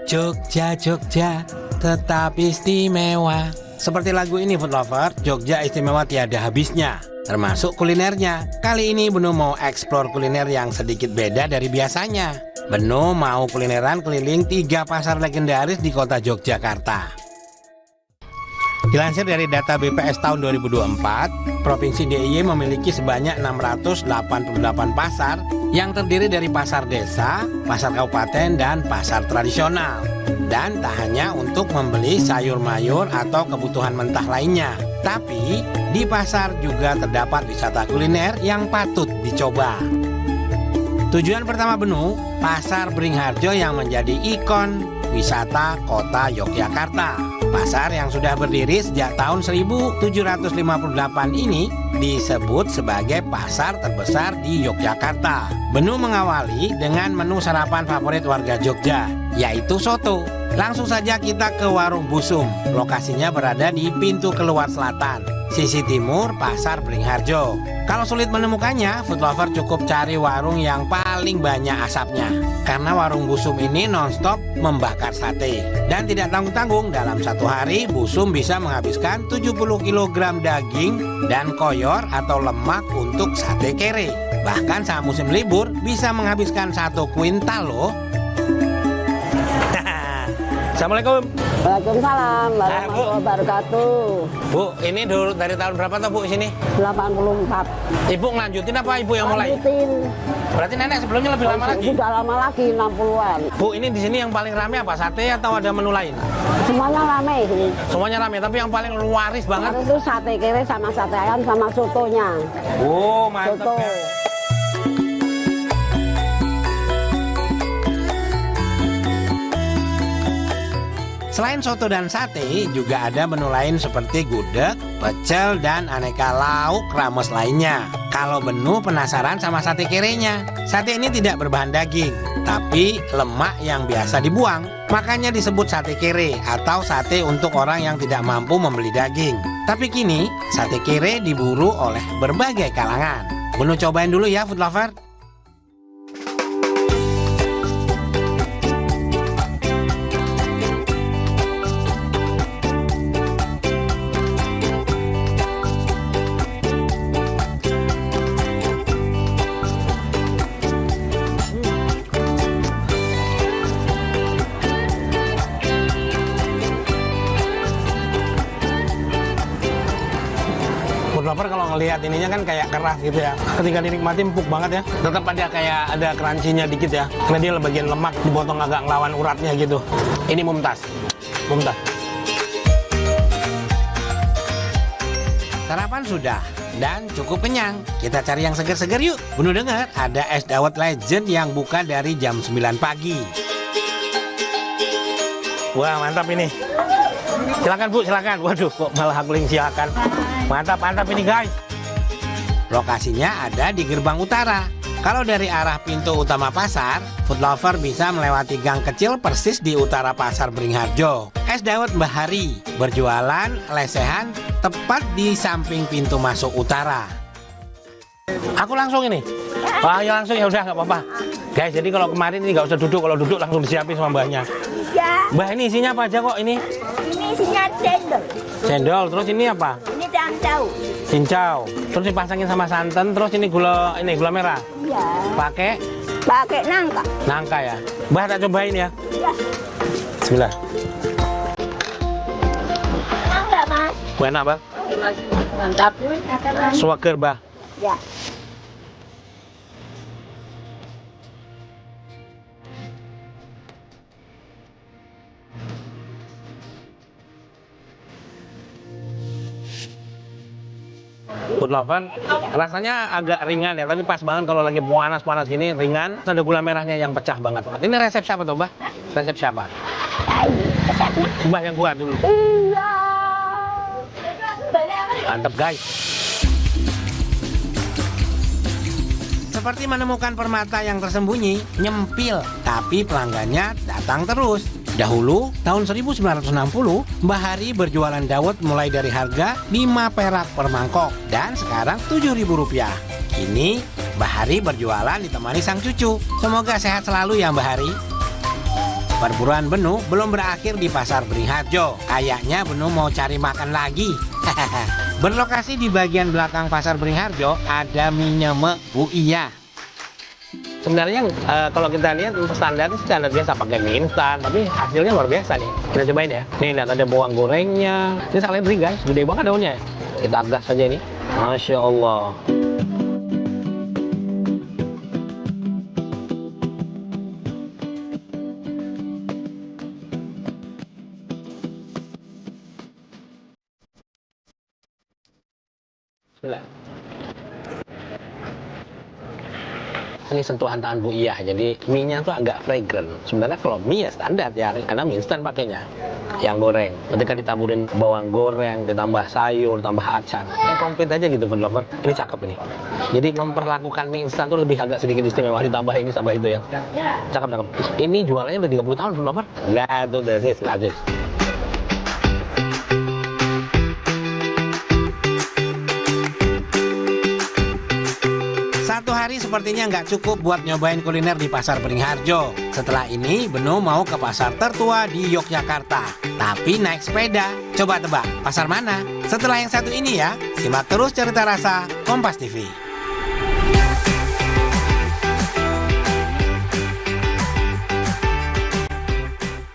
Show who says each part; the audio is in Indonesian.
Speaker 1: Jogja, Jogja, tetap istimewa. Seperti lagu ini food lover, Jogja istimewa tiada habisnya, termasuk kulinernya. Kali ini Benu mau eksplor kuliner yang sedikit beda dari biasanya. Benu mau kulineran keliling 3 pasar legendaris di kota Yogyakarta. Dilansir dari data BPS tahun 2024, Provinsi DIY memiliki sebanyak 688 pasar yang terdiri dari pasar desa, pasar kabupaten, dan pasar tradisional. Dan tak hanya untuk membeli sayur mayur atau kebutuhan mentah lainnya, tapi di pasar juga terdapat wisata kuliner yang patut dicoba. Tujuan pertama Benu, Pasar Beringharjo yang menjadi ikon wisata kota Yogyakarta. Pasar yang sudah berdiri sejak tahun 1758 ini disebut sebagai pasar terbesar di Yogyakarta. Benu mengawali dengan menu sarapan favorit warga Jogja, yaitu soto. Langsung saja kita ke Warung Busum. Lokasinya berada di pintu keluar selatan, sisi timur Pasar Beringharjo. Kalau sulit menemukannya, food lover cukup cari warung yang paling banyak asapnya. Karena Warung Busum ini nonstop membakar sate. Dan tidak tanggung-tanggung, dalam satu hari Busum bisa menghabiskan 70 kg daging dan koyor atau lemak untuk sate kere. Bahkan saat musim libur bisa menghabiskan 1 kuintal loh. Assalamualaikum.
Speaker 2: Waalaikumsalam warahmatullahi wabarakatuh.
Speaker 1: Bu, ini dulu dari tahun berapa tuh Bu sini?
Speaker 2: 84.
Speaker 1: Ibu ngelanjutin apa ibu yang mulai?
Speaker 2: Lanjutin.
Speaker 1: Berarti nenek sebelumnya lebih lama lagi?
Speaker 2: Sudah lama lagi, 60-an.
Speaker 1: Bu, ini di sini yang paling rame apa? Sate atau ada menu lain?
Speaker 2: Semuanya rame sini.
Speaker 1: Semuanya rame, tapi yang paling laris banget?
Speaker 2: Itu sate kere sama sate ayam sama sotonya.
Speaker 1: Oh, mantap
Speaker 2: Soto.
Speaker 1: ya. Selain soto dan sate, juga ada menu lain seperti gudeg, pecel, dan aneka lauk rames lainnya. Kalau Benu penasaran sama sate kerenya, sate ini tidak berbahan daging, tapi lemak yang biasa dibuang. Makanya disebut sate kere atau sate untuk orang yang tidak mampu membeli daging. Tapi kini, sate kere diburu oleh berbagai kalangan. Benu cobain dulu ya food lover. Lover kalau ngelihat ininya kan kayak keras gitu ya. Ketika dinikmati empuk banget ya. Tetap ada kayak ada crunchy-nya dikit ya. Karena dia bagian lemak dipotong agak ngelawan uratnya gitu. Ini mumtaz. Mumtaz. Sarapan sudah dan cukup kenyang. Kita cari yang segar-segar yuk. Benu dengar ada es dawet legend yang buka dari jam 9 pagi. Wah, mantap ini. Silakan Bu, silakan. Waduh, kok malah aku silakan. Mantap, mantap ini guys. Lokasinya ada di gerbang utara. Kalau dari arah pintu utama pasar, food lover bisa melewati gang kecil persis di utara Pasar Beringharjo. Es dawet Mbah Hari berjualan lesehan tepat di samping pintu masuk utara. Aku langsung ini. Wah, ya langsung ya udah nggak apa-apa. Guys, jadi kalau kemarin ini nggak usah duduk, kalau duduk langsung disiapin sama mbahnya.
Speaker 3: Ya,
Speaker 1: Mbah, ini isinya apa aja kok ini?
Speaker 3: ini isinya cendol.
Speaker 1: Cendol, terus ini apa?
Speaker 3: Ini cincau.
Speaker 1: Cincau. Terus dipasangin sama santan, terus ini gula merah.
Speaker 3: Iya.
Speaker 1: Pakai
Speaker 3: Nangka.
Speaker 1: nangka ya. Mbah tak cobain ya.
Speaker 3: Iya.
Speaker 1: Bismillah.
Speaker 3: Nangka, Mas.
Speaker 1: Enak, Bah.
Speaker 3: Mantap.
Speaker 1: Swager, Bah.
Speaker 3: Ya.
Speaker 1: Food lover, rasanya agak ringan ya, tapi pas banget kalau lagi panas-panas gini, ringan. Ada gula merahnya yang pecah banget. Ini resep siapa tuh, Mbah? Resep siapa?
Speaker 3: Resepnya.
Speaker 1: Mbah yang buat dulu.
Speaker 3: Iya.
Speaker 1: Mantap, guys. Seperti menemukan permata yang tersembunyi, nyempil, tapi pelanggannya datang terus. Dahulu, tahun 1960, Mbah Hari berjualan dawet mulai dari harga 5 perak per mangkok dan sekarang Rp7.000. Kini, Mbah Hari berjualan ditemani sang cucu. Semoga sehat selalu ya Mbah Hari. Perburuan Benu belum berakhir di Pasar Beringharjo. Kayaknya Benu mau cari makan lagi. Berlokasi di bagian belakang Pasar Beringharjo ada mie nyemek Bu Iya. Sebenarnya kalau kita lihat standar biasa pakai mie instan, tapi hasilnya luar biasa nih. Kita cobain ya. Nih lihat ada bawang gorengnya. Ini seledri guys, gede banget daunnya. Kita gas saja ini. Masya Allah. Ini sentuhan tangan Bu Iya, jadi mie-nya tuh agak fragrant. Sebenarnya kalau mie ya standar ya, karena mie instan pakainya yang goreng. Ketika ditaburin bawang goreng, ditambah sayur, tambah acar, komplit aja gitu food lover. Ini cakep ini. Jadi memperlakukan mie instan tuh lebih agak sedikit istimewa, ditambah ini tambah itu ya. Cakep. Ini jualannya udah 30 tahun food lover. Nah, tuh that's it. Satu hari sepertinya nggak cukup buat nyobain kuliner di Pasar Beringharjo. Setelah ini, Benu mau ke pasar tertua di Yogyakarta. Tapi naik sepeda. Coba tebak, pasar mana? Setelah yang satu ini ya, simak terus cerita rasa Kompas TV.